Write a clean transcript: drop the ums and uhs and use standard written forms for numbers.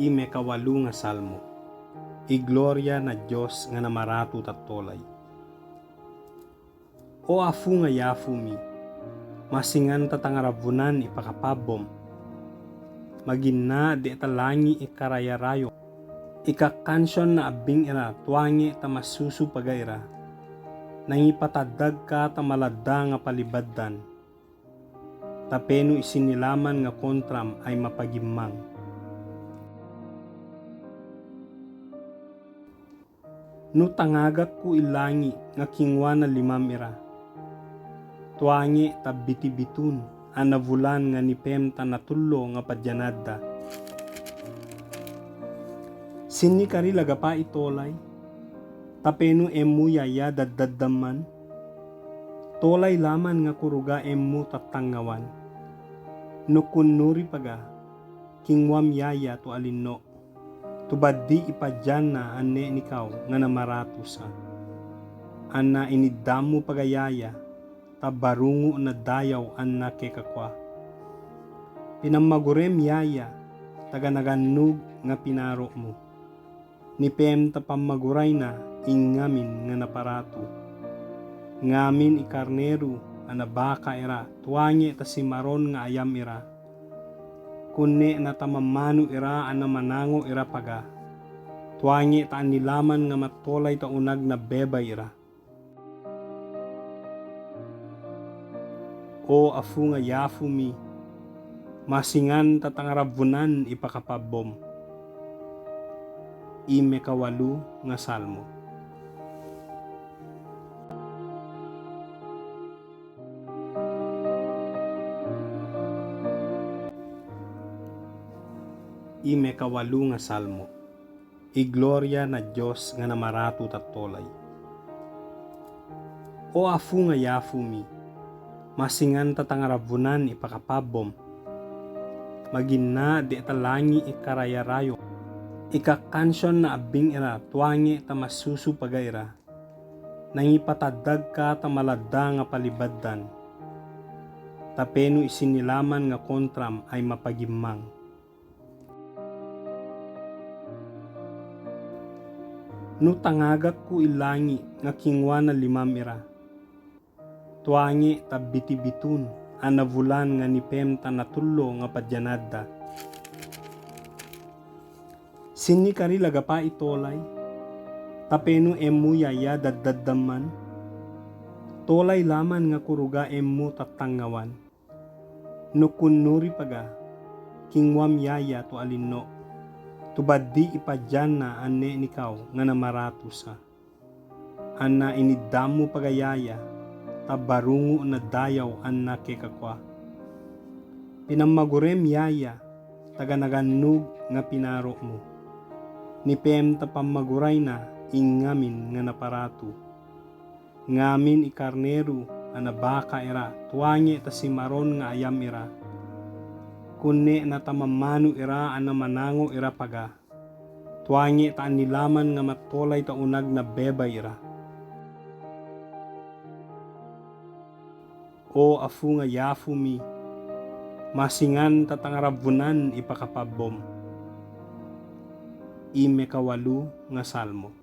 Ime kawalu nga salmo. Igloria na Diyos nga namaratu tatolay. O afu nga yafu mi, masingan tatangarabunan ipakapabom. Magina di talangi ikarayarayo. Ikakansyon na abing ira tuwangi tamasusu pagaira. Nangipatadag ka tamalada nga palibaddan. Tapeno isinilaman nga kontram ay mapagimang. No tangagak ko ilangi nga kingwa na limamira. Tuwangi tabiti-bitun anavulan nga nipem tanatullo nga padyanada. Sini kari lagapa itolay. Tapeno emu yaya daddaddaman. Tolay laman nga kuruga emu tatangawan. No kunuri paga kingwam yaya to alinno. Tubadi ipadyan na ane nikaw nga namaratu sa. Anna inidamo pagayaya, tabarungo na dayaw anna kekakwa. Pinamagurem yaya, taganaganog nga pinaro mo. Nipem tapamaguray na ingamin nga naparatu. Ngamin ikarneru anabaka ira, tuwangi tasimaron nga ayam ira. Kunne na tamamano ira anamanango ira paga. Tuwangi taan nilaman nga matolay taunag na bebay ira. O afu nga yafu mi, masingan tatangarabunan ipakapabom. Ime kawalu nga salmo. Ime kawalu nga salmo. Igloria na Diyos nga namaratu tatolay. O afu nga yafu mi, masingan tatangarabunan ipakapabom. Magina di talangi ikarayarayo. Ikakansyon na abing ira tuwangi tamasusu pagaira. Nangipatadag ka tamalada nga palibaddan. Tapeno isinilaman nga kontram ay mapagimang. No tangagak ko ilangi nga kingwa na limamira. Tuwangi tabiti-bitun anavulan nga nipem tanatullo nga padyanada. Sini kari lagapa itolay. Tapeno emu yaya daddaddaman. Tolay laman nga kuruga emu tatangawan. No kunuri paga kingwam yaya to alinno. Tubadi ipadyan na ane nikaw nga namaratu sa. Anna inidamo pagayaya, tabarungo na dayaw anna kekakwa. Pinamagurem yaya, taganaganog nga pinaro mo. Nipem tapamaguray na ingamin nga naparatu. Ngamin ikarneru anabaka ira, tuwangi tasimaron nga ayam ira. Kunne na tamamano ira anamanango ira paga. Tuwangi taan nilaman nga matolay taunag na bebay ira. O afu nga yafu mi, masingan tatangarabunan ipakapabom. Ime kawalu nga salmo.